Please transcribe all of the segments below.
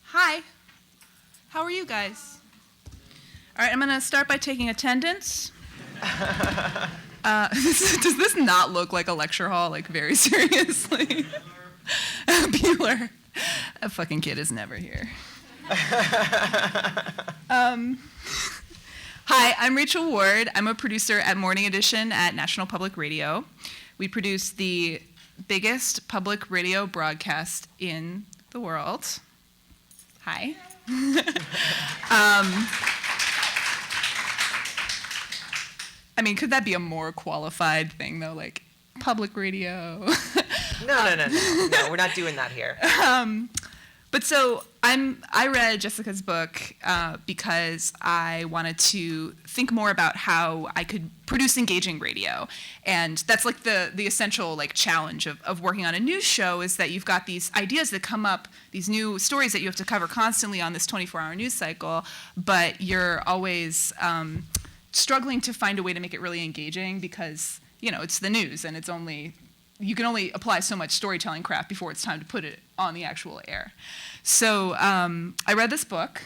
Hi. How are you guys? All right, I'm going to start by taking attendance. Does this not look like a lecture hall, like very seriously? Bueller. That fucking kid is never here. Hi, I'm Rachel Ward. I'm a producer at Morning Edition at National Public Radio. We produce the biggest public radio broadcast in the world. Hi. I mean, could that be a more qualified thing, though? Like, public radio? No, we're not doing that here. But so I read Jessica's book because I wanted to think more about how I could produce engaging radio. And that's like the essential like challenge of working on a news show, is that you've got these ideas that come up, these new stories that you have to cover constantly on this 24-hour news cycle, but you're always struggling to find a way to make it really engaging because, you know, it's the news and you can only apply so much storytelling craft before it's time to put it on the actual air. So I read this book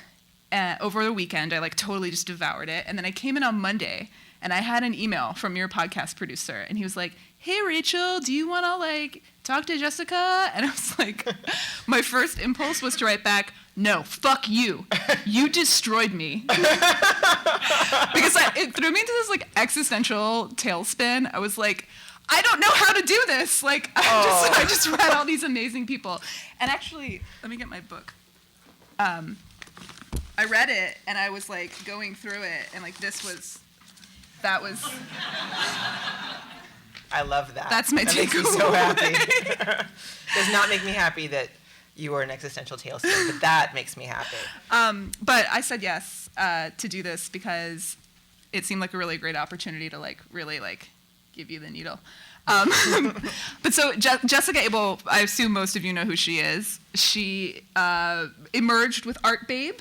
over the weekend. I like totally just devoured it. And then I came in on Monday and I had an email from your podcast producer and he was like, "Hey Rachel, do you want to like talk to Jessica?" And I was like, my first impulse was to write back, "No, fuck you. You destroyed me." Because it threw me into this like existential tailspin. I was like, I don't know how to do this. Like, I just read all these amazing people. And actually, let me get my book. I read it, and I was, like, going through it, and, like, that was... I love that. That's my takeaway. That makes me so happy. Does not make me happy that you are an existential tailspin, but that makes me happy. But I said yes to do this because it seemed like a really great opportunity to, like, really, like, give you the needle. But so Jessica Abel, I assume most of you know who she is. She emerged with Art Babe,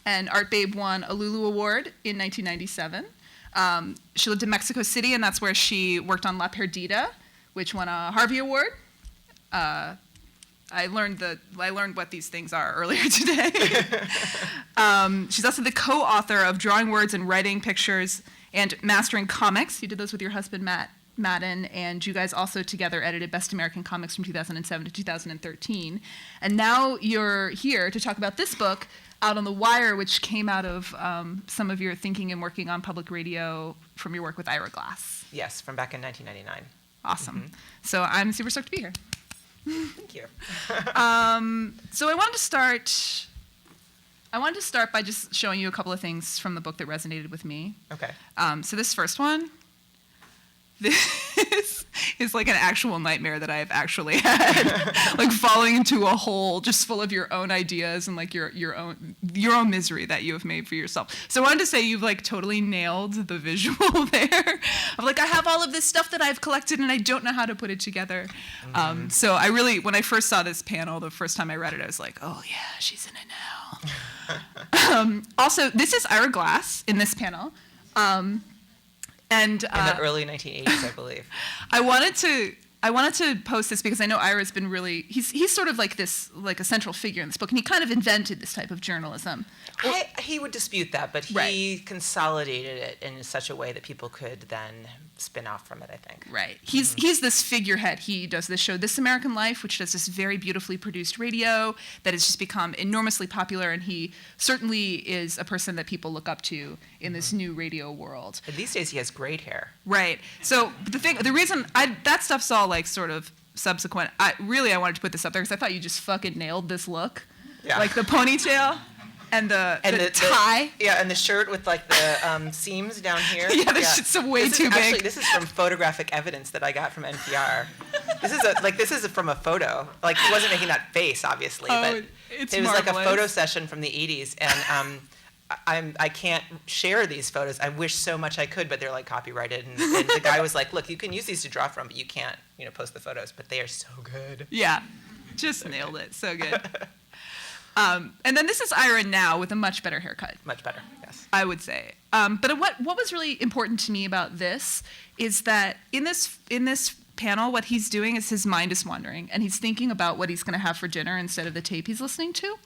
and Art Babe won a Lulu Award in 1997. She lived in Mexico City, and that's where she worked on La Perdida, which won a Harvey Award. I learned what these things are earlier today. She's also the co-author of Drawing Words and Writing Pictures and Mastering Comics. You did those with your husband, Matt Madden, and you guys also together edited Best American Comics from 2007 to 2013. And now you're here to talk about this book, Out on the Wire, which came out of some of your thinking and working on public radio from your work with Ira Glass. Yes, from back in 1999. Awesome. Mm-hmm. So I'm super stoked to be here. Thank you. So I wanted to start by just showing you a couple of things from the book that resonated with me. Okay. So this first one, this is like an actual nightmare that I've actually had, like falling into a hole just full of your own ideas and like your own misery that you have made for yourself. So I wanted to say you've like totally nailed the visual there of like, I have all of this stuff that I've collected and I don't know how to put it together. Mm-hmm. So I really, when I first saw this panel, the first time I read it, I was like, oh yeah, she's in it now. Also, this is Ira Glass in this panel. And in the early 1980s, I believe. I wanted to post this because I know Ira's been really, he's sort of like this, like a central figure in this book, and he kind of invented this type of journalism. He would dispute that, but he Right. consolidated it in such a way that people could then spin off from it, I think. Right. He's this figurehead. He does this show, This American Life, which does this very beautifully produced radio that has just become enormously popular, and he certainly is a person that people look up to in this new radio world. And these days he has great hair. Right. So the reason that stuff's all like sort of subsequent. I wanted to put this up there because I thought you just fucking nailed this look. Yeah. Like the ponytail and the tie. And the shirt with like the seams down here. Yeah, this shit's way too big. Actually, this is from photographic evidence that I got from NPR. This is from a photo. Like he wasn't making that face, obviously, but it was marvelous. like a photo session from the 80s, and I can't share these photos. I wish so much I could, but they're like copyrighted. And the guy was like, "Look, you can use these to draw from, but you can't, post the photos. But they are so good." Yeah, just nailed it. So good. And then this is Ira now with a much better haircut. Much better, yes. I would say. But what was really important to me about this is that in this panel, what he's doing is his mind is wandering, and he's thinking about what he's going to have for dinner instead of the tape he's listening to.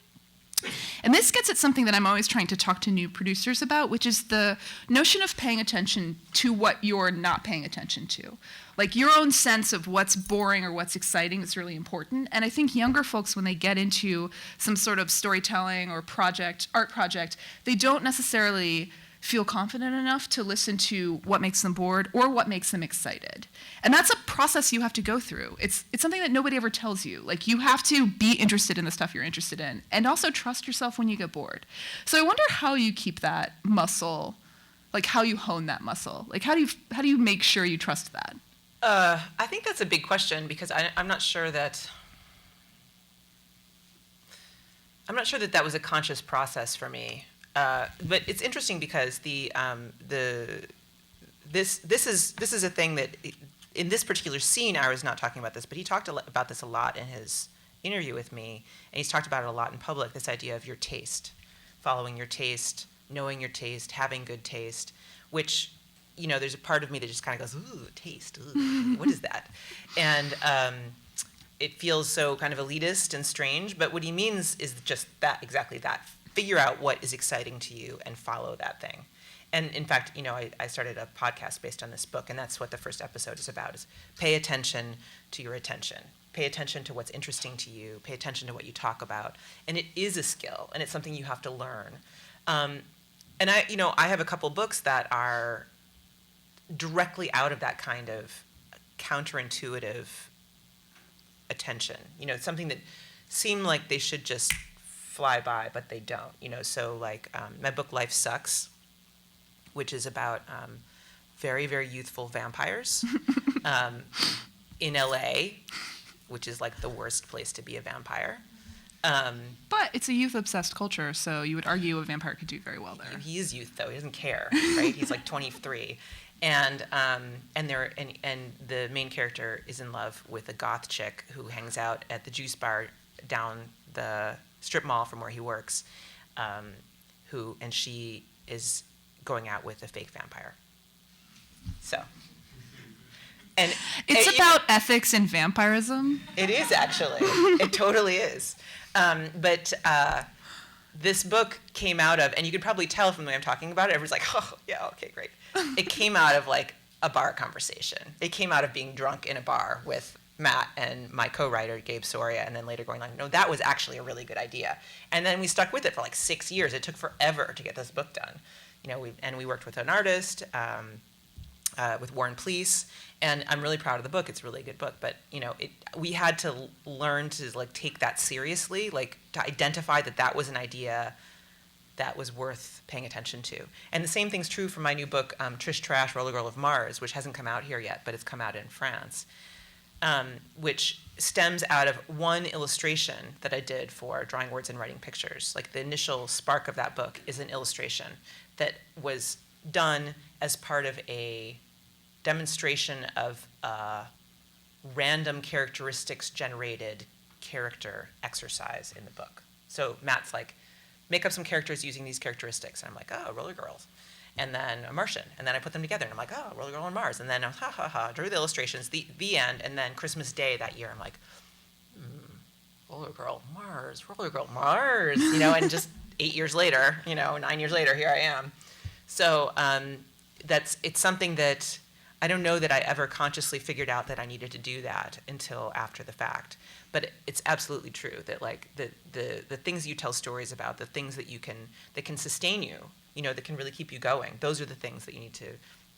And this gets at something that I'm always trying to talk to new producers about, which is the notion of paying attention to what you're not paying attention to. Like your own sense of what's boring or what's exciting is really important. And I think younger folks, when they get into some sort of storytelling or art project, they don't necessarily feel confident enough to listen to what makes them bored or what makes them excited. And that's a process you have to go through. It's something that nobody ever tells you. Like, you have to be interested in the stuff you're interested in and also trust yourself when you get bored. So I wonder how you keep that muscle, like how you hone that muscle. Like, how do you make sure you trust that? I think that's a big question, because I'm not sure that that was a conscious process for me. But it's interesting because this is a thing that in this particular scene, I was not talking about this, but he talked about this a lot in his interview with me, and he's talked about it a lot in public. This idea of your taste, following your taste, knowing your taste, having good taste, which, there's a part of me that just kind of goes, ooh, taste, ooh, what is that? And it feels so kind of elitist and strange, but what he means is just that, exactly that. Figure out what is exciting to you and follow that thing. And in fact, I started a podcast based on this book, and that's what the first episode is about, is pay attention to your attention. Pay attention to what's interesting to you. Pay attention to what you talk about. And it is a skill, and it's something you have to learn. And I have a couple books that are directly out of that kind of counterintuitive attention. Something that seemed like they should just fly by, but they don't. So like my book Life Sucks, which is about very, very youthful vampires in LA, which is like the worst place to be a vampire. But it's a youth-obsessed culture, so you would argue a vampire could do very well there. He is youth, though. He doesn't care, right? He's like 23. And the main character is in love with a goth chick who hangs out at the juice bar down the strip mall from where he works, and she is going out with a fake vampire. So, and it's about ethics and vampirism. It is, actually. It totally is. But this book came out of, and you could probably tell from the way I'm talking about it, everyone's like, oh, yeah, okay, great. It came out of like a bar conversation. It came out of being drunk in a bar with Matt and my co-writer, Gabe Soria, and then later going like, no, that was actually a really good idea. And then we stuck with it for like 6 years. It took forever to get this book done. We worked with an artist, with Warren Pleece, and I'm really proud of the book. It's a really good book, but we had to learn to like take that seriously, like to identify that was an idea that was worth paying attention to. And the same thing's true for my new book, Trish Trash, Roller Girl of Mars, which hasn't come out here yet, but it's come out in France, which stems out of one illustration that I did for Drawing Words and Writing Pictures. Like the initial spark of that book is an illustration that was done as part of a demonstration of random characteristics generated character exercise in the book. So Matt's like, make up some characters using these characteristics. And I'm like, oh, roller girls. And then a Martian. And then I put them together and I'm like, oh, roller girl on Mars. And then drew the illustrations, the end. And then Christmas Day that year, I'm like, roller girl, Mars, roller girl, Mars, and just 8 years later, 9 years later, here I am. So it's something that I don't know that I ever consciously figured out that I needed to do that until after the fact. But it's absolutely true that like the things you tell stories about, the things that can sustain you, that can really keep you going, those are the things that you need to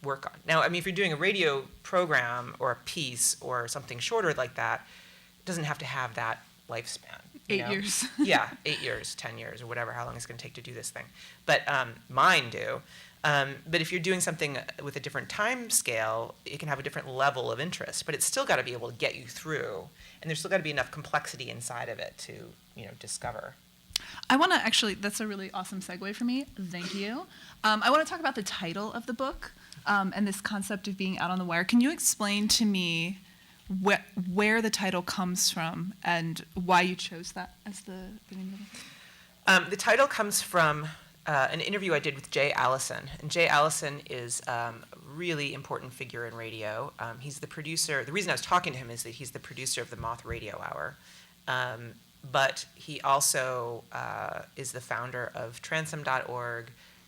work on. Now, I mean, if you're doing a radio program or a piece or something shorter like that, it doesn't have to have that lifespan. 8 years. Yeah, 8 years, 10 years, or whatever, how long it's going to take to do this thing. But mine do. But if you're doing something with a different time scale, it can have a different level of interest, but it's still got to be able to get you through, and there's still got to be enough complexity inside of it to, discover. I want to actually, that's a really awesome segue for me. Thank you. I want to talk about the title of the book and this concept of being out on the wire. Can you explain to me where the title comes from and why you chose that as the name of the book? The title comes from an interview I did with Jay Allison. And Jay Allison is a really important figure in radio. He's the producer. The reason I was talking to him is that he's the producer of the Moth Radio Hour. but he also is the founder of transom.org,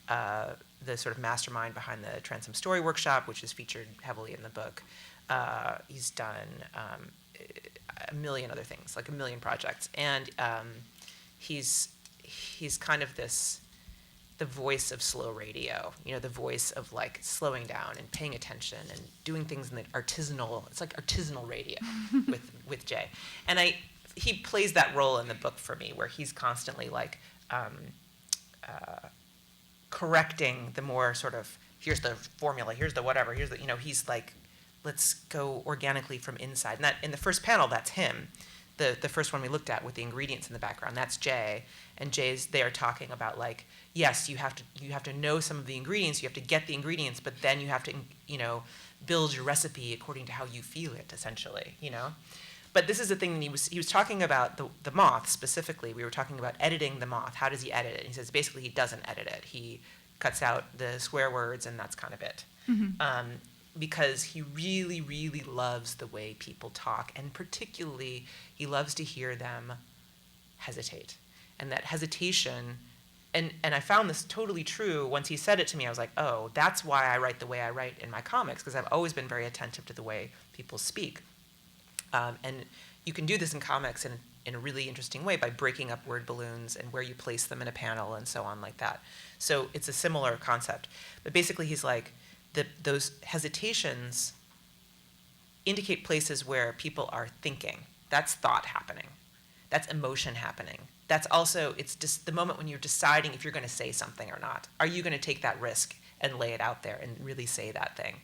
the sort of mastermind behind the Transom Story Workshop, which is featured heavily in the book. He's done a million other things, like a million projects, and he's kind of the voice of slow radio, the voice of like slowing down and paying attention and doing things in the artisanal. It's like artisanal radio with Jay, and he plays that role in the book for me, where he's constantly like correcting the more sort of, here's the formula, here's the whatever, here's the, he's like, let's go organically from inside. And that in the first panel, that's him. The first one we looked at with the ingredients in the background, that's Jay. And Jay's there talking about like, yes, you have to know some of the ingredients, you have to get the ingredients, but then you have to, build your recipe according to how you feel it, essentially, But this is the thing that he was talking about the moth specifically. We were talking about editing the moth. How does he edit it? He says basically he doesn't edit it. He cuts out the swear words and that's kind of it. Mm-hmm. Because he really, really loves the way people talk, and particularly he loves to hear them hesitate. And that hesitation, and I found this totally true once he said it to me. I was like, oh, that's why I write the way I write in my comics, because I've always been very attentive to the way people speak. And you can do this in comics in a really interesting way by breaking up word balloons and where you place them in a panel and so on like that. So it's a similar concept. But basically he's like, those hesitations indicate places where people are thinking. That's thought happening. That's emotion happening. That's also, it's just the moment when you're deciding if you're going to say something or not. Are you going to take that risk and lay it out there and really say that thing?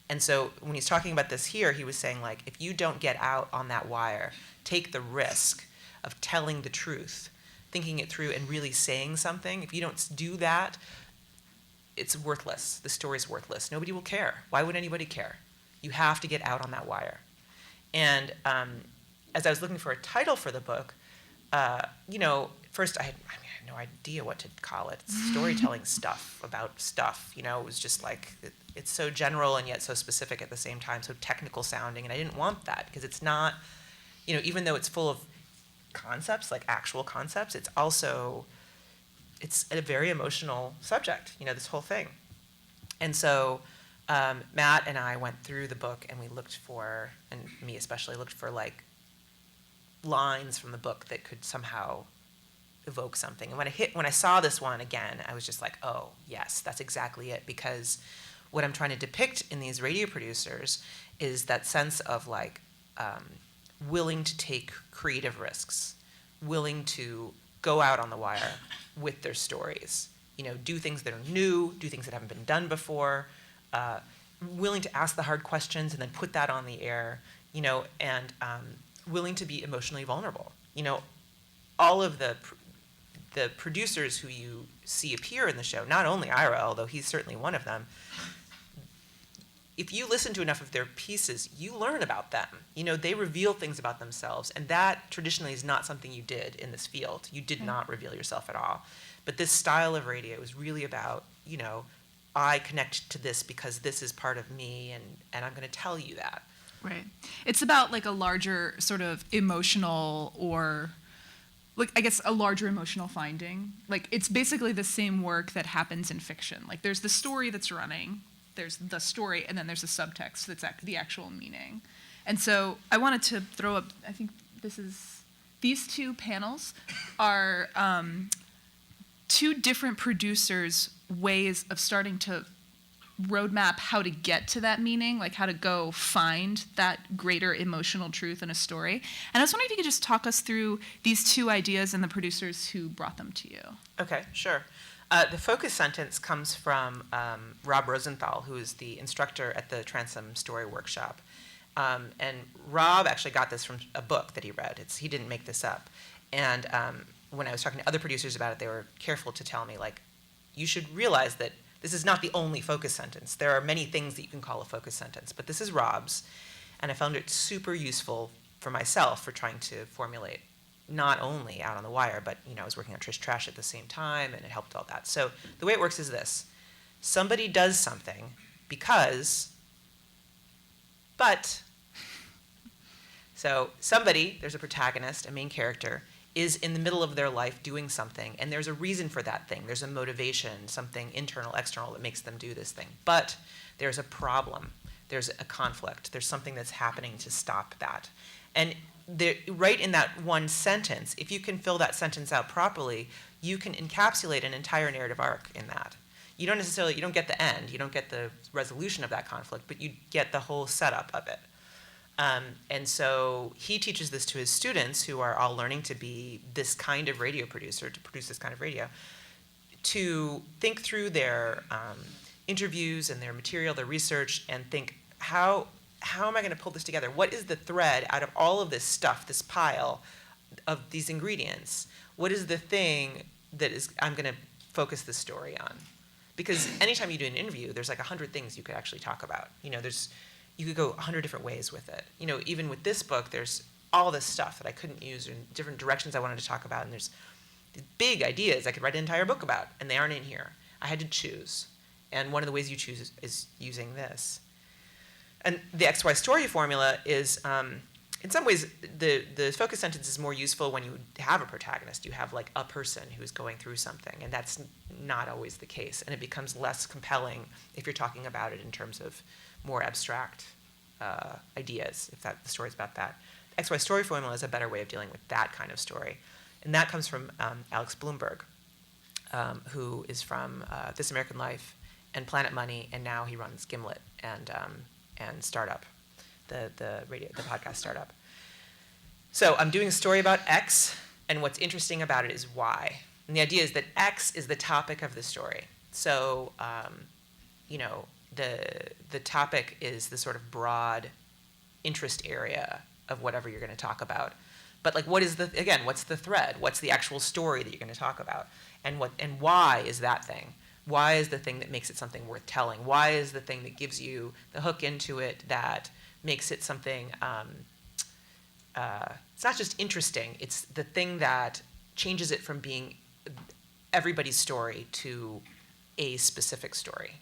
And so when he's talking about this here, he was saying, like, if you don't get out on that wire, take the risk of telling the truth, thinking it through and really saying something, if you don't do that, it's worthless. The story's worthless. Nobody will care. Why would anybody care? You have to get out on that wire. And as I was looking for a title for the book, first I had no idea what to call it. It's storytelling stuff about stuff. It was just like, it's so general and yet so specific at the same time, so technical sounding. And I didn't want that because it's not, even though it's full of concepts, like actual concepts, it's a very emotional subject, this whole thing. And so Matt and I went through the book and we looked for, and me especially, looked for like lines from the book that could somehow evoke something. And when I saw this one again, I was just like, oh, yes, that's exactly it. Because what I'm trying to depict in these radio producers is that sense of like willing to take creative risks, willing to go out on the wire with their stories, do things that are new, do things that haven't been done before, willing to ask the hard questions and then put that on the air, and willing to be emotionally vulnerable. All of the producers who you see appear in the show, not only Ira, although he's certainly one of them, if you listen to enough of their pieces, you learn about them. They reveal things about themselves, and that traditionally is not something you did in this field. You did not reveal yourself at all. But this style of radio is really about, I connect to this because this is part of me, and I'm going to tell you that. Right. It's about like a larger sort of emotional or, like, I guess a larger emotional finding. Like, it's basically the same work that happens in fiction. Like, there's the story that's running, there's the story, and then there's the subtext that's the actual meaning. And so I wanted to throw up, I think these two panels are two different producers' ways of starting to roadmap how to get to that meaning, like how to go find that greater emotional truth in a story. And I was wondering if you could just talk us through these two ideas and the producers who brought them to you. Okay, sure. The focus sentence comes from Rob Rosenthal, who is the instructor at the Transom Story Workshop. And Rob actually got this from a book that he read. He didn't make this up. And when I was talking to other producers about it, they were careful to tell me, like, you should realize that this is not the only focus sentence. There are many things that you can call a focus sentence, but this is Rob's, and I found it super useful for myself for trying to formulate not only Out on the Wire, but I was working on Trish Trash at the same time, and it helped all that. So the way it works is this: somebody does something because, but. So somebody, there's a protagonist, a main character, is in the middle of their life doing something, and there's a reason for that thing. There's a motivation, something internal, external, that makes them do this thing. But there's a problem. There's a conflict. There's something that's happening to stop that. And right in that one sentence, if you can fill that sentence out properly, you can encapsulate an entire narrative arc in that. You don't get the end, you don't get the resolution of that conflict, but you get the whole setup of it. And so he teaches this to his students, who are all learning to be this kind of radio producer, to produce this kind of radio, to think through their interviews and their material, their research, and think, how am I going to pull this together? What is the thread out of all of this stuff, this pile of these ingredients? What is the thing that I'm going to focus the story on? Because anytime you do an interview, there's like 100 things you could actually talk about. You could go 100 different ways with it. Even with this book, there's all this stuff that I couldn't use, and different directions I wanted to talk about, and there's these big ideas I could write an entire book about, and they aren't in here. I had to choose, and one of the ways you choose is using this. And the XY story formula is, in some ways, the focus sentence is more useful when you have a protagonist. You have like a person who's going through something, and that's not always the case. And it becomes less compelling if you're talking about it in terms of more abstract ideas, if the story's about that. The XY story formula is a better way of dealing with that kind of story. And that comes from Alex Bloomberg, who is from This American Life and Planet Money, and now he runs Gimlet and Startup, the podcast Startup. So I'm doing a story about X, and what's interesting about it is Y. And the idea is that X is the topic of the story. So, the topic is the sort of broad interest area of whatever you're going to talk about. But like, what's the thread? What's the actual story that you're going to talk about? And why is that thing? Why is the thing that makes it something worth telling? Why is the thing that gives you the hook into it that makes it something, it's not just interesting, it's the thing that changes it from being everybody's story to a specific story,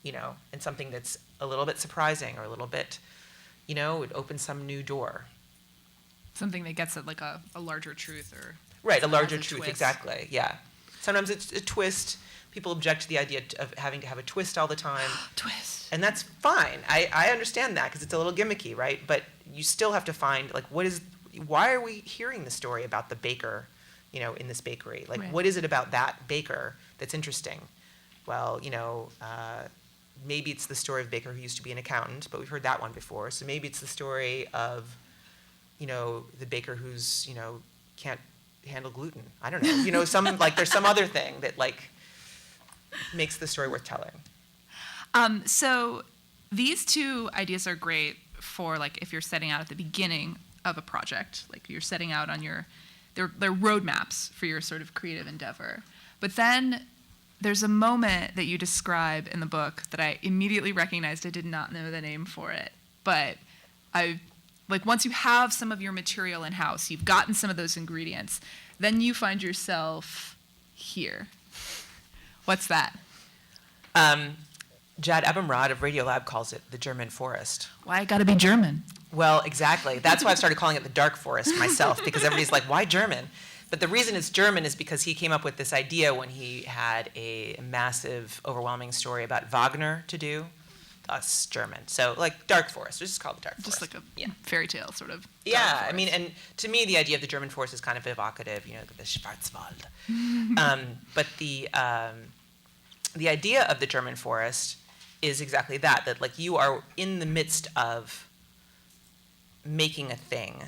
and something that's a little bit surprising or a little bit, it opens some new door. Something that gets at like a larger truth, or right, a larger truth, twist. Exactly, yeah. Sometimes it's a twist. People object to the idea of having to have a twist all the time. Twist. And that's fine. I understand that because it's a little gimmicky, right? But you still have to find, like, why are we hearing the story about the baker, in this bakery? Like, right. What is it about that baker that's interesting? Well, maybe it's the story of a baker who used to be an accountant, but we've heard that one before. So maybe it's the story of, the baker who's, can't handle gluten. I don't know. There's some other thing that, like, makes the story worth telling. So these two ideas are great for, like, if you're setting out at the beginning of a project, like you're setting out on they're roadmaps for your sort of creative endeavor. But then there's a moment that you describe in the book that I immediately recognized. I did not know the name for it, but once you have some of your material in-house, you've gotten some of those ingredients, then you find yourself here. What's that? Jad Abumrad of Radiolab calls it the German forest. Why gotta be German? Well, exactly. That's why I've started calling it the dark forest myself, because everybody's like, why German? But the reason it's German is because he came up with this idea when he had a massive, overwhelming story about Wagner to do. Thus, German. So, like, dark forest. Let's just call it the dark forest. Just like a fairy tale, sort of. Yeah, I mean, and to me, the idea of the German forest is kind of evocative, the Schwarzwald. But the idea of the German forest is exactly that like you are in the midst of making a thing.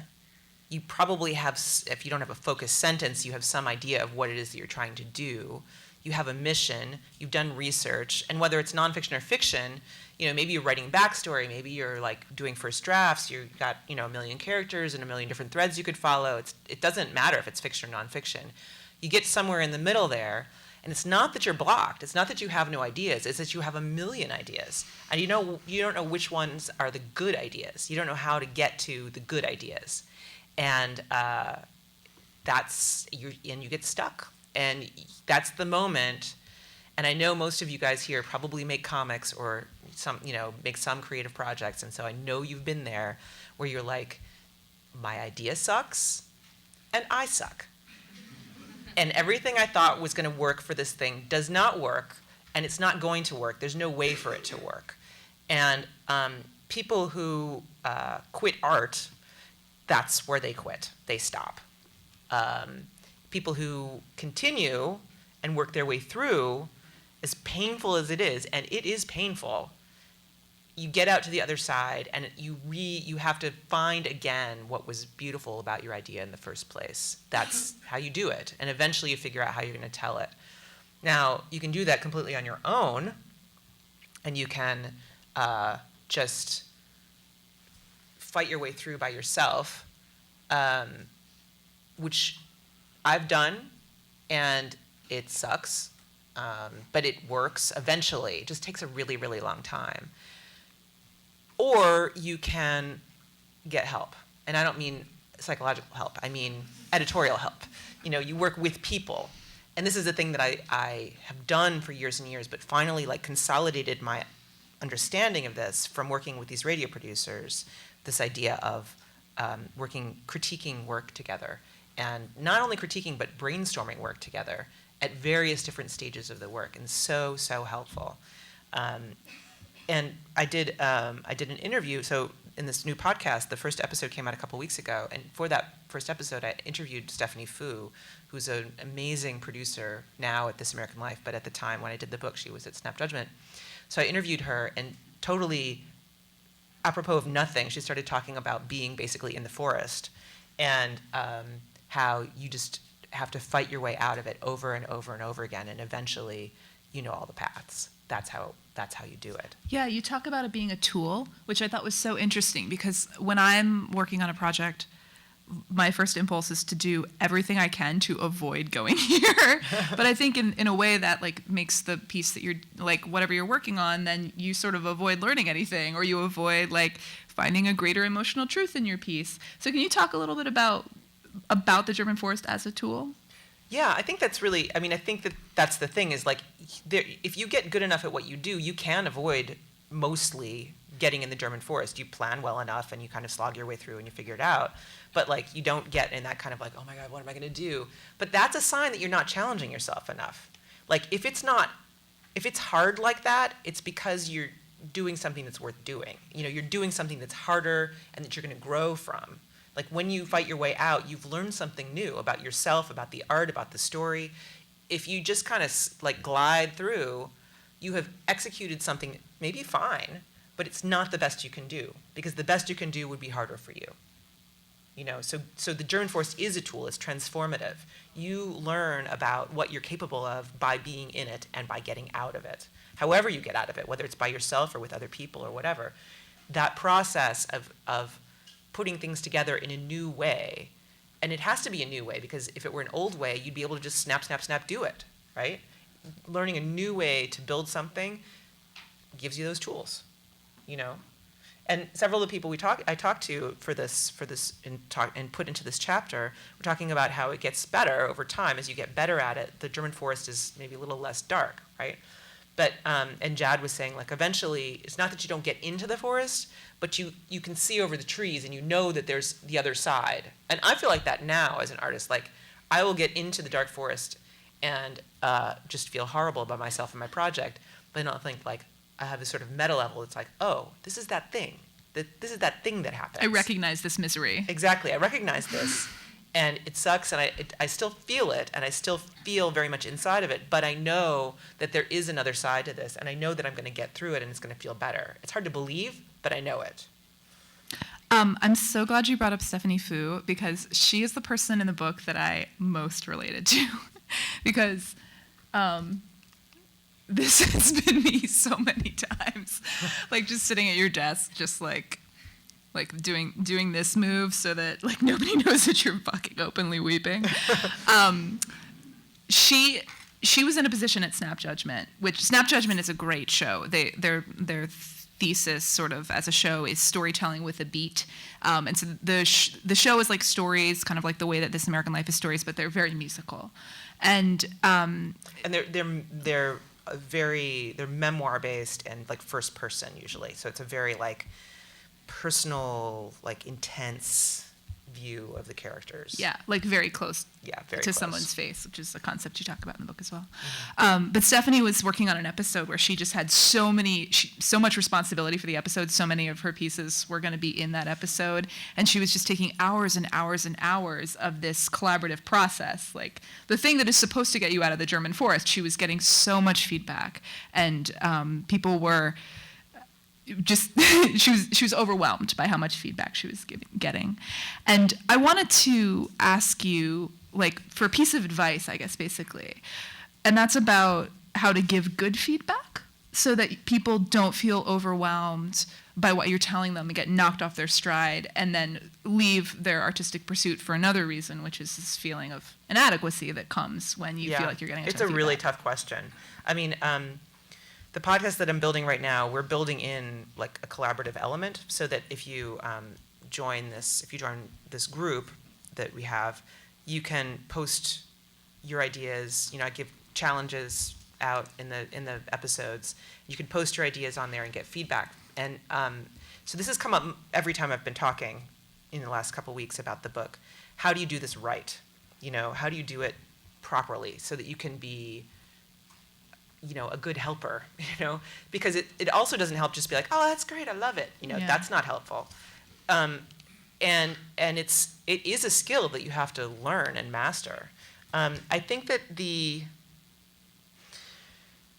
You probably have, if you don't have a focused sentence, you have some idea of what it is that you're trying to do. You have a mission, you've done research, and whether it's nonfiction or fiction, maybe you're writing backstory, maybe you're like doing first drafts, you've got, a million characters and a million different threads you could follow. It doesn't matter if it's fiction or nonfiction. You get somewhere in the middle there, and it's not that you're blocked, it's not that you have no ideas, it's that you have a million ideas. And you don't know which ones are the good ideas. You don't know how to get to the good ideas. And you get stuck. And that's the moment. And I know most of you guys here probably make comics or make some creative projects. And so I know you've been there where you're like, my idea sucks and I suck. And everything I thought was going to work for this thing does not work, and it's not going to work. There's no way for it to work. And people who quit art, that's where they quit. They stop. People who continue and work their way through, as painful as it is, and it is painful, you get out to the other side, and you have to find again what was beautiful about your idea in the first place. That's how you do it, and eventually you figure out how you're going to tell it. Now, you can do that completely on your own, and you can just fight your way through by yourself, which I've done, and it sucks, but it works eventually. It just takes a really, really long time. Or you can get help. And I don't mean psychological help. I mean editorial help. You work with people. And this is a thing that I have done for years and years, but finally consolidated my understanding of this from working with these radio producers, this idea of critiquing work together. And not only critiquing, but brainstorming work together at various different stages of the work. And so, so helpful. And I did an interview. So in this new podcast, the first episode came out a couple weeks ago. And for that first episode, I interviewed Stephanie Fu, who's an amazing producer now at This American Life. But at the time when I did the book, she was at Snap Judgment. So I interviewed her, and totally apropos of nothing, she started talking about being basically in the forest and how you just have to fight your way out of it over and over and over again. And eventually, you know all the paths. That's how you do it. Yeah, you talk about it being a tool, which I thought was so interesting, because when I'm working on a project, my first impulse is to do everything I can to avoid going here. But I think in a way that makes the piece that you're whatever you're working on, then you sort of avoid learning anything, or you avoid finding a greater emotional truth in your piece. So can you talk a little bit about the German forest as a tool? Yeah, I think that's really, I think that's the thing is if you get good enough at what you do, you can avoid mostly getting in the German forest. You plan well enough and you kind of slog your way through and you figure it out. But you don't get in that kind of oh my God, what am I going to do? But that's a sign that you're not challenging yourself enough. If it's hard like that, it's because you're doing something that's worth doing. You're doing something that's harder and that you're going to grow from. When you fight your way out, you've learned something new about yourself, about the art, about the story. If you just kind of glide through, you have executed something maybe fine, but it's not the best you can do, because the best you can do would be harder for you. So the German forest is a tool. It's transformative. You learn about what you're capable of by being in it and by getting out of it. However you get out of it, whether it's by yourself or with other people or whatever, that process of putting things together in a new way, and it has to be a new way, because if it were an old way, you'd be able to just snap, snap, snap, do it, right? Learning a new way to build something gives you those tools, And several of the people I talked to for this and put into this chapter were talking about how it gets better over time. As you get better at it, the German forest is maybe a little less dark, right? But and Jad was saying eventually it's not that you don't get into the forest, but you can see over the trees and you know that there's the other side. And I feel like that now as an artist. I will get into the dark forest and just feel horrible about myself and my project, but then I'll think I have this sort of meta level. It's oh, this is that thing. This is that thing that happens. I recognize this misery. Exactly, I recognize this. And it sucks, and I still feel it, and I still feel very much inside of it, but I know that there is another side to this, and I know that I'm going to get through it, and it's going to feel better. It's hard to believe, but I know it. I'm so glad you brought up Stephanie Fu, because she is the person in the book that I most related to. Because this has been me so many times. Just sitting at your desk, just doing this move so that nobody knows that you're fucking openly weeping. She was in a position at Snap Judgment, which Snap Judgment is a great show. Their thesis sort of as a show is storytelling with a beat, and so the show is stories, kind of the way that This American Life is stories, but they're very musical, and they're they're memoir based and first person usually, so it's a very personal, intense, view of the characters. Yeah, like very close very to close. someone's face, which is a concept you talk about in the book as well. Mm-hmm. But Stephanie was working on an episode where she just had so much responsibility for the episode. So many of her pieces were going to be in that episode. And she was just taking hours and hours and hours of this collaborative process. Like the thing that is supposed to get you out of the German forest, she was getting so much feedback. And people were just she was overwhelmed by how much feedback she was getting. And I wanted to ask you, like, for a piece of advice, I guess, basically, and that's about how to give good feedback so that people don't feel overwhelmed by what you're telling them and get knocked off their stride and then leave their artistic pursuit for another reason, which is this feeling of inadequacy that comes when you feel like you're getting It's a really tough question. I mean, the podcast that I'm building right now, we're building in like a collaborative element so that if you join this group that we have, you can post your ideas. You know, I give challenges out in the episodes. You can post your ideas on there and get feedback. And so this has come up every time I've been talking in the last couple weeks about the book. How do you do this right? You know, how do you do it properly so that you can be, you know, a good helper, you know, because it also doesn't help just be like, oh, that's great, I love it. You know, that's not helpful. And it is a skill that you have to learn and master. I think that the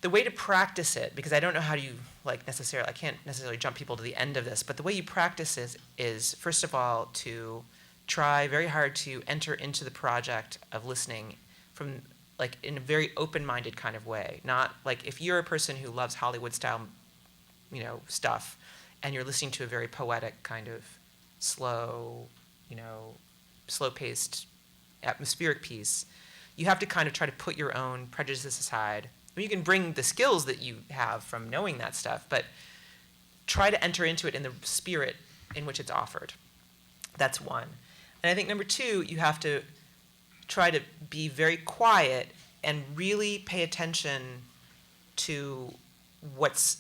way to practice it, because I don't know how you I can't necessarily jump people to the end of this, but the way you practice is first of all to try very hard to enter into the project of listening from like in a very open-minded kind of way. Not like if you're a person who loves Hollywood style, you know, stuff, and you're listening to a very poetic kind of slow-paced atmospheric piece, you have to kind of try to put your own prejudices aside. I mean, you can bring the skills that you have from knowing that stuff, but try to enter into it in the spirit in which it's offered. That's one. And I think number two, you have to try to be very quiet and really pay attention to what's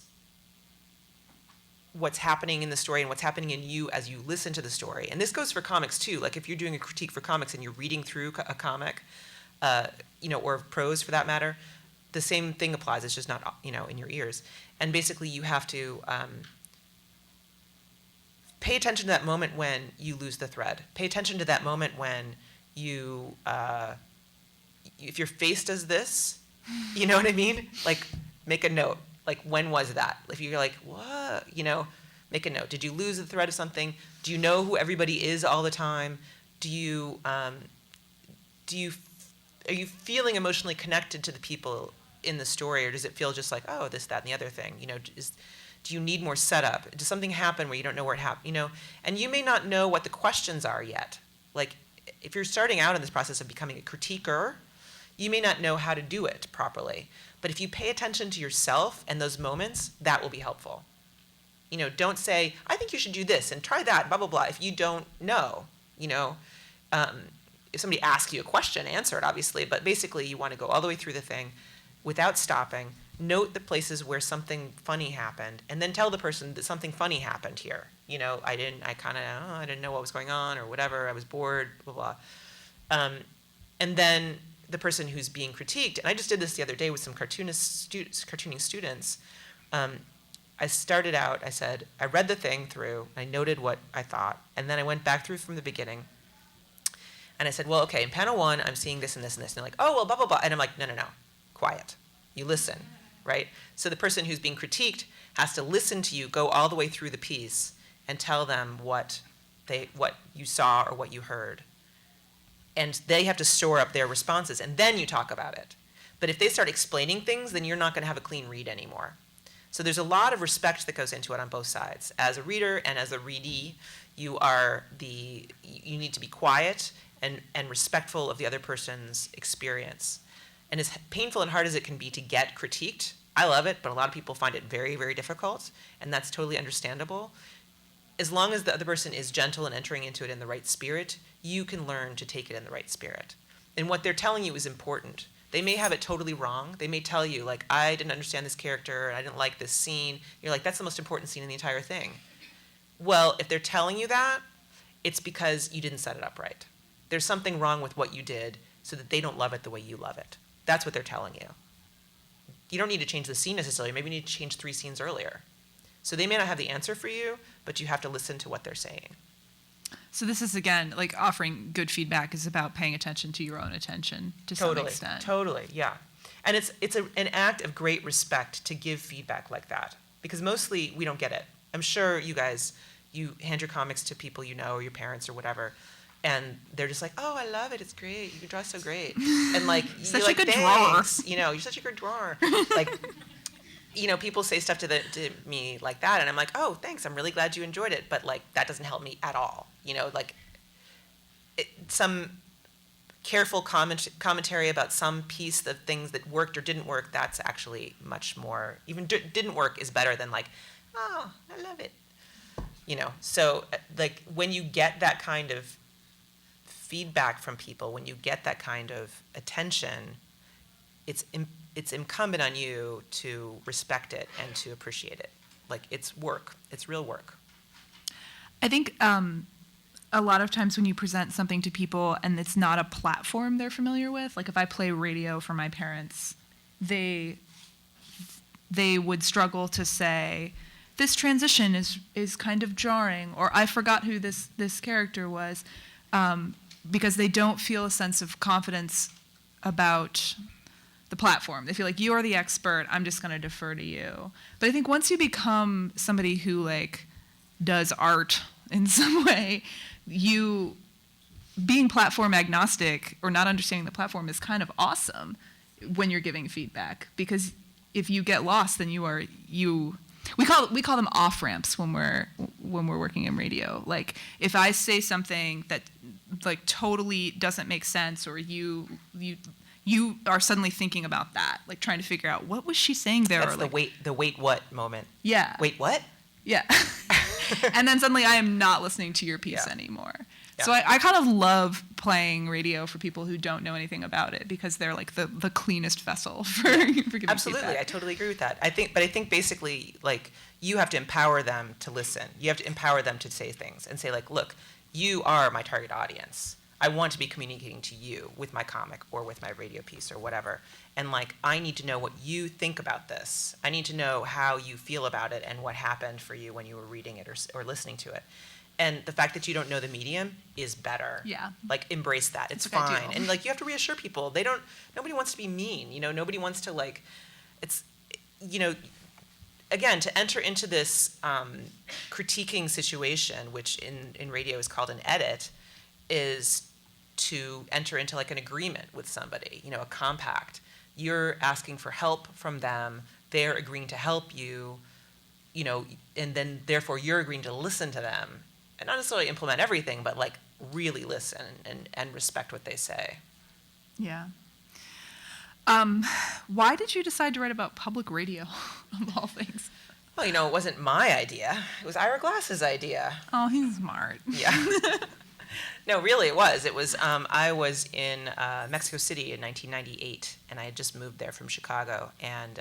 happening in the story and what's happening in you as you listen to the story. And this goes for comics too. Like if you're doing a critique for comics and you're reading through a comic, or prose for that matter, the same thing applies. It's just not, in your ears. And basically you have to pay attention to that moment when you lose the thread. Pay attention to that moment when you, if your face does this, you know what I mean? Like, make a note. Like, when was that? If you're like, what? Make a note. Did you lose the thread of something? Do you know who everybody is all the time? Are you feeling emotionally connected to the people in the story, or does it feel just like, oh, this, that, and the other thing? Do you need more setup? Does something happen where you don't know where it happened? And you may not know what the questions are yet. Like, if you're starting out in this process of becoming a critiquer, you may not know how to do it properly. But if you pay attention to yourself and those moments, that will be helpful. Don't say, I think you should do this and try that, blah, blah, blah, if you don't know. If somebody asks you a question, answer it, obviously. But basically, you want to go all the way through the thing without stopping, note the places where something funny happened, and then tell the person that something funny happened here. I didn't know what was going on or whatever. I was bored, blah, blah. And then the person who's being critiqued, and I just did this the other day with some cartooning students. I started out, I said, I read the thing through, I noted what I thought, and then I went back through from the beginning, and I said, well, okay, in panel one, I'm seeing this and this and this. And they're like, oh, well, blah, blah, blah. And I'm like, no, quiet. You listen, right? So the person who's being critiqued has to listen to you, go all the way through the piece, and tell them what you saw or what you heard. And they have to store up their responses, and then you talk about it. But if they start explaining things, then you're not going to have a clean read anymore. So there's a lot of respect that goes into it on both sides. As a reader and as a readee, you need to be quiet and respectful of the other person's experience. And as painful and hard as it can be to get critiqued, I love it, but a lot of people find it very, very difficult, and that's totally understandable. As long as the other person is gentle and entering into it in the right spirit, you can learn to take it in the right spirit. And what they're telling you is important. They may have it totally wrong. They may tell you, like, I didn't understand this character, and I didn't like this scene. You're like, that's the most important scene in the entire thing. Well, if they're telling you that, it's because you didn't set it up right. There's something wrong with what you did so that they don't love it the way you love it. That's what they're telling you. You don't need to change the scene necessarily. Maybe you need to change 3 scenes earlier. So they may not have the answer for you, but you have to listen to what they're saying. So this is, again, like offering good feedback is about paying attention to your own attention to some extent. Totally, yeah. And it's an act of great respect to give feedback like that, because mostly we don't get it. I'm sure you guys, you hand your comics to people you know, or your parents or whatever, and they're just like, oh, I love it, it's great, you can draw so great. And like, such you're a good thanks. drawer. You know, you're such a good drawer. Like, you know, people say stuff to me like that, and I'm like, oh, thanks, I'm really glad you enjoyed it, but like, that doesn't help me at all. You know, like, some careful commentary about some piece of things that worked or didn't work, that's actually much more, even didn't work is better than like, oh, I love it. You know, so like, when you get that kind of feedback from people, when you get that kind of attention, it's incumbent on you to respect it and to appreciate it. Like, it's work. It's real work. I think a lot of times when you present something to people and it's not a platform they're familiar with, like if I play radio for my parents, they would struggle to say, this transition is kind of jarring, or I forgot who this character was, because they don't feel a sense of confidence about the platform. They feel like, you're the expert, I'm just going to defer to you. But I think once you become somebody who like does art in some way, you being platform agnostic or not understanding the platform is kind of awesome when you're giving feedback, because if you get lost, then we call them off ramps when we're working in radio. Like, if I say something that like totally doesn't make sense, or you are suddenly thinking about that, like trying to figure out what was she saying there. That's or the wait what moment. Yeah. Wait, what? Yeah. And then suddenly I am not listening to your piece anymore. Yeah. So I kind of love playing radio for people who don't know anything about it, because they're like the cleanest vessel for giving Absolutely, feedback. I totally agree with that. I think basically, like, you have to empower them to listen. You have to empower them to say things and say, like, look, you are my target audience. I want to be communicating to you with my comic or with my radio piece or whatever. And like, I need to know what you think about this. I need to know how you feel about it and what happened for you when you were reading it or listening to it. And the fact that you don't know the medium is better. Yeah. Like, embrace that. It's That's fine. ideal. And like, you have to reassure people. Nobody wants to be mean. You know, nobody wants to like, it's, you know, again, to enter into this critiquing situation, which in radio is called an edit, is to enter into like an agreement with somebody, you know, a compact. You're asking for help from them. They're agreeing to help you, you know, and then therefore you're agreeing to listen to them. And not necessarily implement everything, but like really listen and respect what they say. Yeah. Why did you decide to write about public radio, of all things? Well, you know, it wasn't my idea. It was Ira Glass's idea. Oh, he's smart. Yeah. No, really, it was. It was, I was in Mexico City in 1998, and I had just moved there from Chicago. And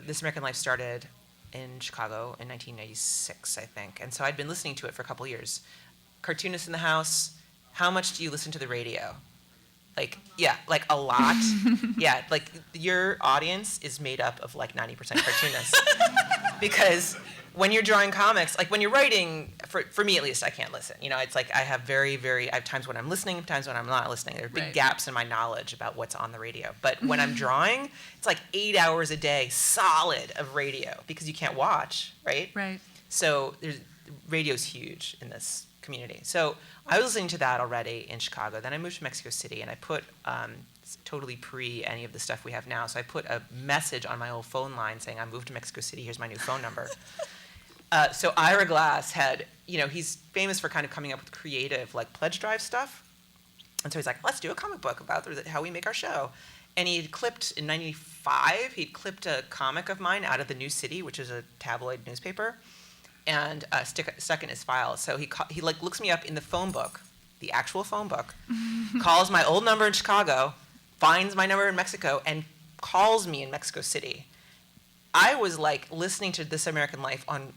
This American Life started in Chicago in 1996, I think. And so I'd been listening to it for a couple years. Cartoonists in the house, how much do you listen to the radio? Like, yeah, like a lot. Yeah, like your audience is made up of like 90% cartoonists. Because when you're drawing comics, like when you're writing, for me at least, I can't listen. You know, it's like I have I have times when I'm listening, times when I'm not listening. There are big gaps in my knowledge about what's on the radio. But when I'm drawing, it's like 8 hours a day solid of radio, because you can't watch, right? Right. So radio's huge in this community. So I was listening to that already in Chicago. Then I moved to Mexico City, and I put, totally pre any of the stuff we have now, so I put a message on my old phone line saying, I moved to Mexico City, here's my new phone number. So Ira Glass had, you know, he's famous for kind of coming up with creative, like, pledge drive stuff. And so he's like, let's do a comic book about how we make our show. And he had clipped, in 95, he'd clipped a comic of mine out of the New City, which is a tabloid newspaper, and stuck in his file. So he like looks me up in the phone book, the actual phone book, calls my old number in Chicago, finds my number in Mexico, and calls me in Mexico City. I was like listening to This American Life on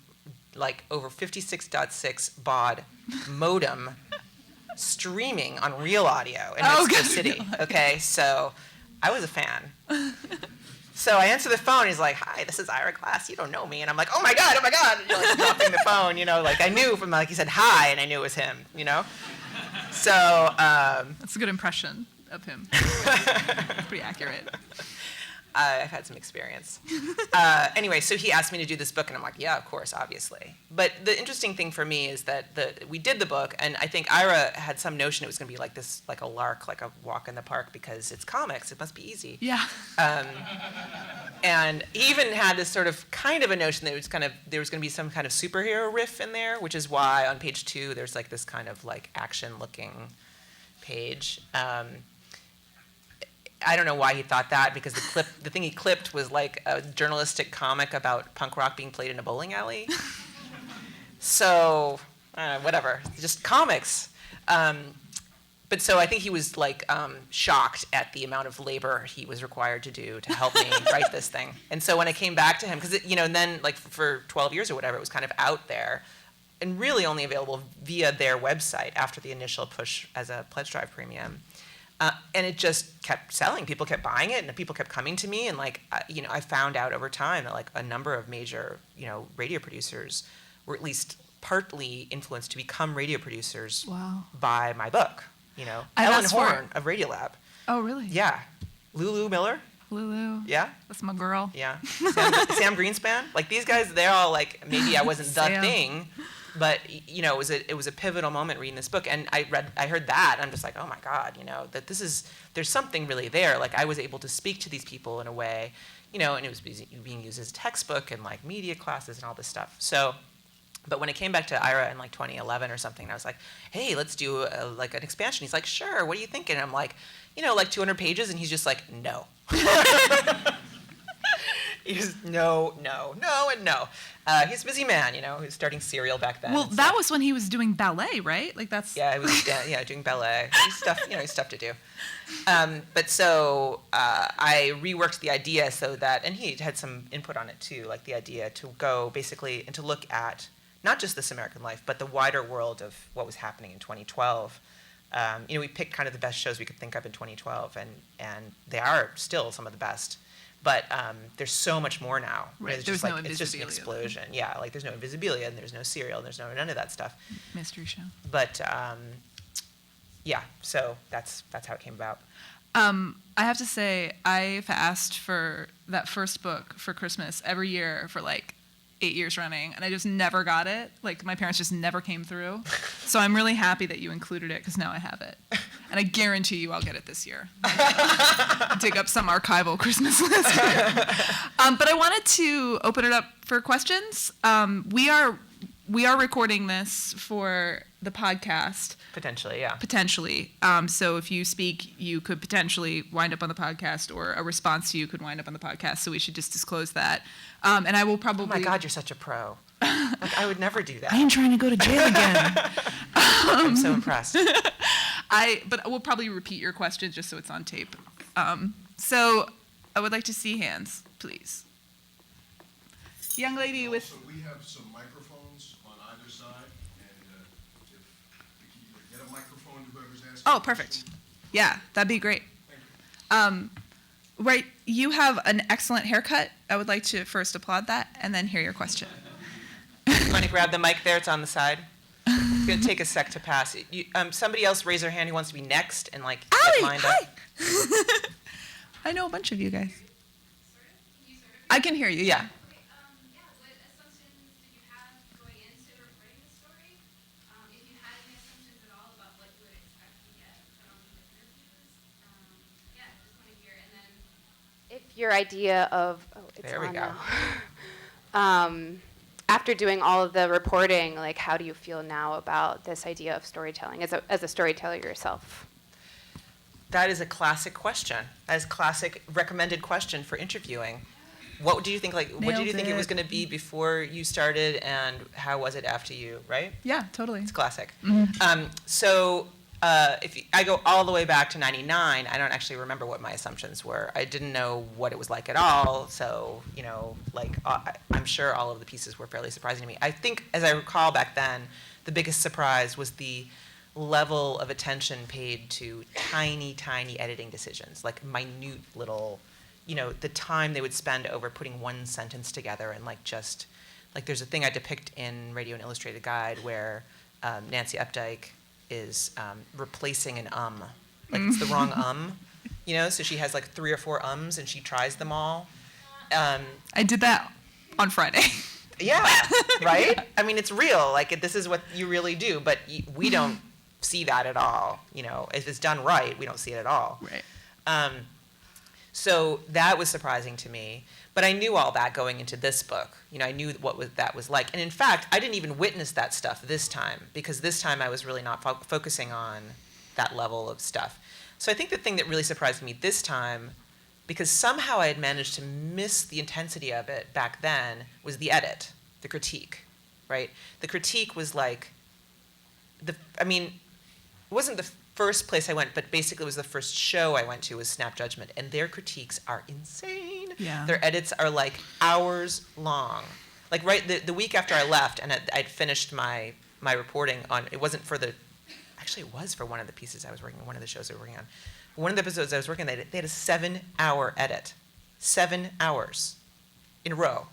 like over 56.6 baud modem streaming on Real Audio in Mexico City. Okay, so I was a fan. So I answer the phone. He's like, "Hi, this is Ira Glass. You don't know me." And I'm like, "Oh my god!" And you're like dropping the phone. Like I knew from like he said hi, and I knew it was him. So that's a good impression of him. Pretty accurate. I've had some experience. Anyway, so he asked me to do this book, and I'm like, yeah, of course, obviously. But the interesting thing for me is that we did the book, and I think Ira had some notion it was going to be like this, like a lark, like a walk in the park, because it's comics. It must be easy. Yeah. And he even had this sort of kind of a notion that it was there was going to be some kind of superhero riff in there, which is why on page 2 there's like this kind of like action-looking page. I don't know why he thought that, because the thing he clipped was like a journalistic comic about punk rock being played in a bowling alley. So, whatever, just comics. But so I think he was like shocked at the amount of labor he was required to do to help me write this thing. And so when I came back to him, because and then like for 12 years or whatever, it was kind of out there and really only available via their website after the initial push as a Pledge Drive premium. And it just kept selling. People kept buying it, and people kept coming to me. And like, I found out over time that like a number of major, radio producers were at least partly influenced to become radio producers by my book. Ellen Horn of Radiolab. Oh, really? Yeah. Lulu Miller. Lulu. Yeah. That's my girl. Yeah. Sam Greenspan. Like these guys, they're all like, maybe I wasn't the thing. But it was a pivotal moment reading this book, and I heard that, and I'm just like, oh my God, that there's something really there. Like I was able to speak to these people in a way, and it was being used as a textbook and like media classes and all this stuff. So, but when it came back to Ira in like 2011 or something, I was like, hey, let's do like an expansion. He's like, sure. What are you thinking? And I'm like, like 200 pages, and he's just like, no. He's no, and no. He's a busy man, He was starting Serial back then. Well, that was when he was doing ballet, right? Like that's. Yeah, he was doing ballet. He's stuff to do. But so I reworked the idea so that, and he had some input on it too, like the idea to go basically and to look at not just This American Life, but the wider world of what was happening in 2012. We picked kind of the best shows we could think of in 2012, and they are still some of the best. But there's so much more now. Right. It's just an explosion. Yeah, like there's no Invisibilia, and there's no Serial, and there's none of that stuff. Mystery show. But yeah, so that's how it came about. I have to say, I've asked for that first book for Christmas every year for like 8 years running, and I just never got it. Like my parents just never came through. So I'm really happy that you included it, because now I have it. And I guarantee you I'll get it this year. Dig up some archival Christmas list. But I wanted to open it up for questions. We are recording this for the podcast. Potentially, yeah. Potentially. So if you speak, you could potentially wind up on the podcast, or a response to you could wind up on the podcast. So we should just disclose that. And I will probably... Oh my God, you're such a pro. Like, I would never do that. I am trying to go to jail again. I'm so impressed. But we'll probably repeat your question just so it's on tape. So I would like to see hands, please. Young lady with... So we have some microphones on either side, and if we can either get a microphone to whoever's asking. Oh, perfect. Yeah, that'd be great. Right, you have an excellent haircut. I would like to first applaud that and then hear your question. You want to grab the mic there? It's on the side. It's going to take a sec to pass. Somebody else raise their hand who wants to be next and like get lined hi. up. I know a bunch of you guys. I can hear you, yeah. What assumptions did you have going into writing the story? If you had any assumptions at all about what you would expect to get from the interviews? Just want to hear. And then if your idea of There we go. after doing all of the reporting, like how do you feel now about this idea of storytelling as a storyteller yourself? That is a classic question. That is a classic recommended question for interviewing. What do you think? What did you think it was going to be before you started, and how was it after you? Right? Yeah, totally. It's classic. Mm-hmm. So I go all the way back to '99, I don't actually remember what my assumptions were. I didn't know what it was like at all. So, I'm sure all of the pieces were fairly surprising to me. I think, as I recall back then, the biggest surprise was the level of attention paid to tiny, tiny editing decisions, like minute little, the time they would spend over putting one sentence together and there's a thing I depict in Radio and Illustrated Guide where Nancy Updike is replacing an it's the wrong so she has like 3 or 4 ums and she tries them all. I did that on Friday. Yeah, right? I mean, it's real. Like, this is what you really do, but we don't see that at all. If it's done right, we don't see it at all. Right. So that was surprising to me. But I knew all that going into this book. I knew that was like. And in fact, I didn't even witness that stuff this time, because this time I was really not focusing on that level of stuff. So I think the thing that really surprised me this time, because somehow I had managed to miss the intensity of it back then, was the edit, the critique, right? The critique was like, it wasn't the first place I went, but basically it was the first show I went to was Snap Judgment, and their critiques are insane. Yeah. Their edits are like hours long. Like the week after I left, and I'd finished my reporting on, it wasn't for actually it was for one of the pieces I was working on, one of the shows I was working on. One of the episodes I was working on, they had a 7-hour edit. 7 hours in a row.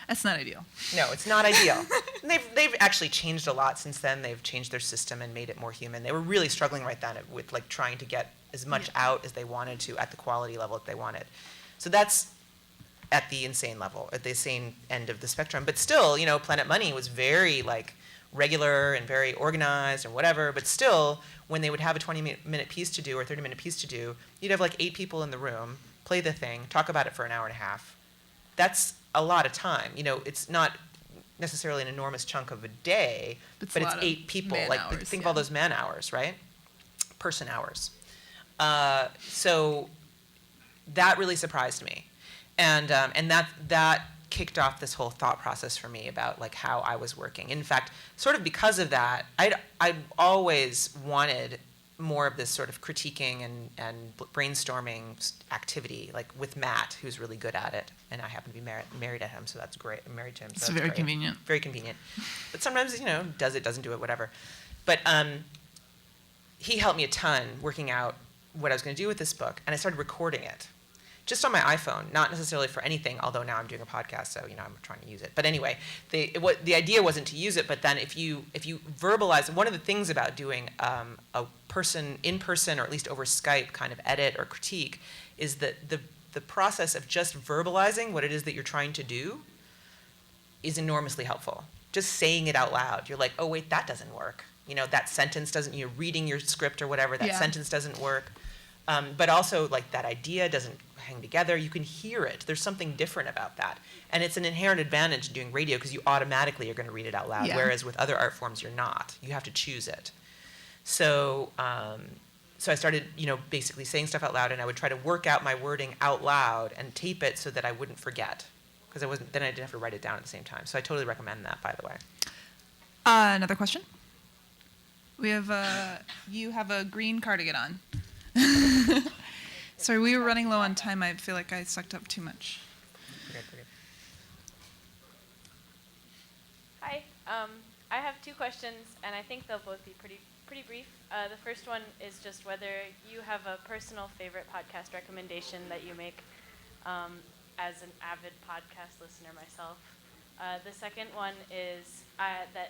That's not ideal. No, it's not ideal. And they've actually changed a lot since then. They've changed their system and made it more human. They were really struggling right then with trying to get as much out as they wanted to at the quality level that they wanted. So that's at the insane level, at the insane end of the spectrum. But still, Planet Money was very regular and very organized and whatever. But still, when they would have a 20-minute piece to do or 30-minute piece to do, you'd have 8 people in the room, play the thing, talk about it for an hour and a half. That's a lot of time. It's not necessarily an enormous chunk of a day, but it's 8 people. Think of all those man hours, right? Person hours. So that really surprised me, and that kicked off this whole thought process for me about how I was working. In fact, sort of because of that, I always wanted more of this sort of critiquing and brainstorming activity, with Matt, who's really good at it, and I happen to be married to him, so that's great. I'm married to him, so it's that's very great. convenient. Very convenient. But sometimes, does it, doesn't do it, whatever. But he helped me a ton working out what I was going to do with this book, and I started recording it. Just on my iPhone, not necessarily for anything, although now I'm doing a podcast, so I'm trying to use it. But anyway, the idea wasn't to use it, but then if you verbalize, one of the things about doing a in person or at least over Skype kind of edit or critique is that the process of just verbalizing what it is that you're trying to do is enormously helpful. Just saying it out loud, you're like, oh wait, that doesn't work. That sentence doesn't. You're reading your script or whatever. That sentence doesn't work. But also, that idea doesn't hang together. You can hear it. There's something different about that. And it's an inherent advantage in doing radio because you automatically are going to read it out loud, whereas with other art forms, you're not. You have to choose it. So I started, basically saying stuff out loud, and I would try to work out my wording out loud and tape it so that I wouldn't forget, because then I didn't have to write it down at the same time. So I totally recommend that, by the way. Another question? We have you have a green cardigan on. Sorry, we were running low on time. I feel like I sucked up too much. Good. Hi. I have 2 questions, and I think they'll both be pretty brief. The first one is just whether you have a personal favorite podcast recommendation that you make as an avid podcast listener myself. The second one is that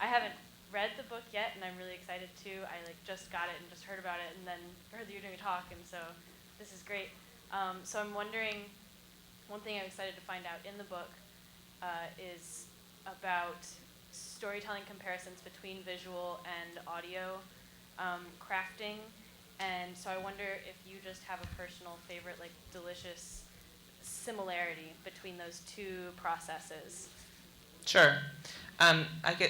I haven't read the book yet, and I'm really excited to. I just got it and just heard about it, and then heard that you're doing a talk, and so this is great. So I'm wondering, one thing I'm excited to find out in the book is about storytelling comparisons between visual and audio crafting, and so I wonder if you just have a personal favorite, delicious similarity between those 2 processes. Sure.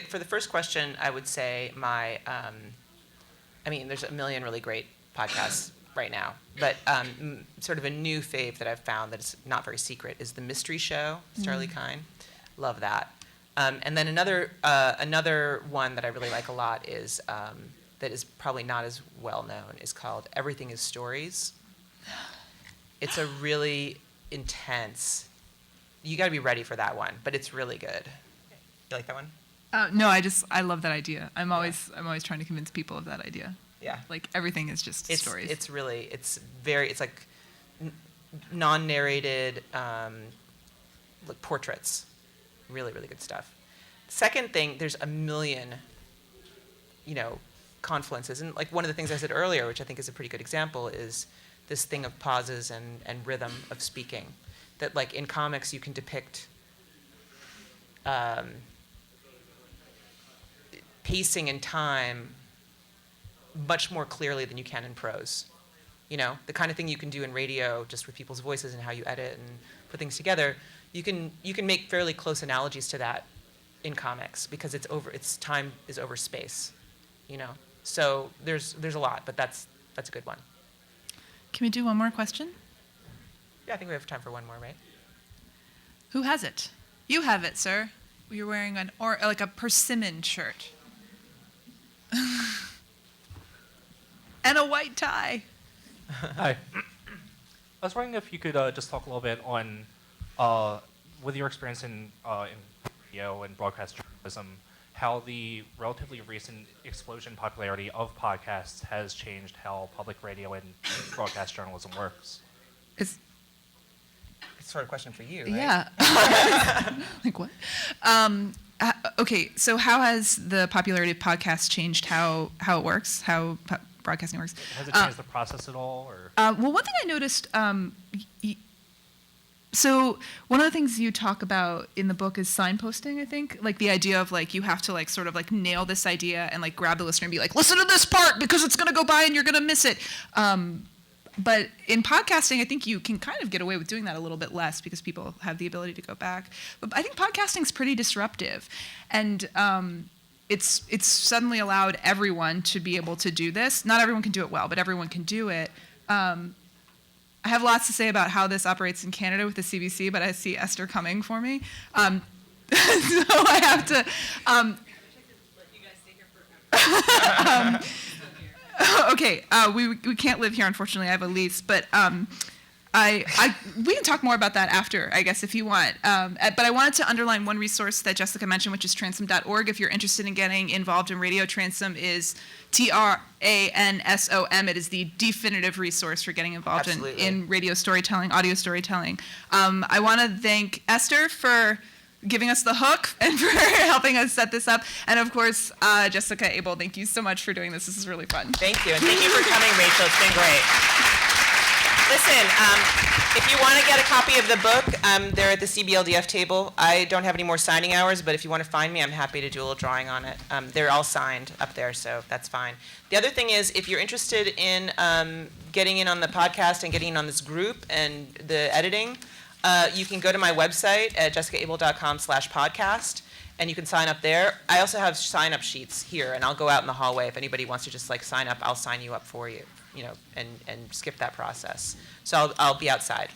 For the first question, I would say there's a million really great podcasts right now, but sort of a new fave that I've found that is not very secret is The Mystery Show, Starlee Kine. Love that. And then another one that I really like a lot is that is probably not as well known is called Everything is Stories. It's a really intense, you got to be ready for that one, but it's really good. You like that one? No, I love that idea. I'm always trying to convince people of that idea. Yeah. Like everything is just stories. It's really, it's like non-narrated like portraits. Really, really good stuff. Second thing, there's a million, confluences. And like one of the things I said earlier, which I think is a pretty good example, is this thing of pauses and rhythm of speaking. That like in comics you can depict pacing and time much more clearly than you can in prose. The kind of thing you can do in radio just with people's voices and how you edit and put things together, you can make fairly close analogies to that in comics because it's time is over space, So there's a lot, but that's a good one. Can we do one more question? Yeah, I think we have time for one more, right? Who has it? You have it, sir. You're wearing like a persimmon shirt. And a white tie. Hi. I was wondering if you could just talk a little bit on, with your experience in radio and broadcast journalism, how the relatively recent explosion popularity of podcasts has changed how public radio and broadcast journalism works. It's Sort of question for you, right? Yeah. Like what? Okay, so how has the popularity of podcasts changed how it works, how broadcasting works? Has it changed the process at all? Or? Well, one thing I noticed, so one of the things you talk about in the book is signposting, I think. Like the idea of like you have to like sort of like nail this idea and like grab the listener and be like, listen to this part because it's going to go by and you're going to miss it. But in podcasting, I think you can kind of get away with doing that a little bit less because people have the ability to go back. But I think podcasting is pretty disruptive. And it's suddenly allowed everyone to be able to do this. Not everyone can do it well, but everyone can do it. I have lots to say about how this operates in Canada with the CBC, but I see Esther coming for me. So I have to... Okay, we can't live here, unfortunately. I have a lease, but we can talk more about that after, I guess, if you want. But I wanted to underline one resource that Jessica mentioned, which is transom.org. If you're interested in getting involved in radio, Transom is TRANSOM. It is the definitive resource for getting involved in radio storytelling, audio storytelling. I want to thank Esther for giving us the hook and for helping us set this up. And of course, Jessica Abel, thank you so much for doing this. This is really fun. Thank you, and thank you for coming, Rachel. It's been great. Listen, if you want to get a copy of the book, they're at the CBLDF table. I don't have any more signing hours, but if you want to find me, I'm happy to do a little drawing on it. They're all signed up there, so that's fine. The other thing is, if you're interested in getting in on the podcast and getting in on this group and the editing, you can go to my website at jessicaabel.com/podcast, and you can sign up there. I also have sign-up sheets here, and I'll go out in the hallway. If anybody wants to just like sign up, I'll sign you up for you, and skip that process. So I'll be outside.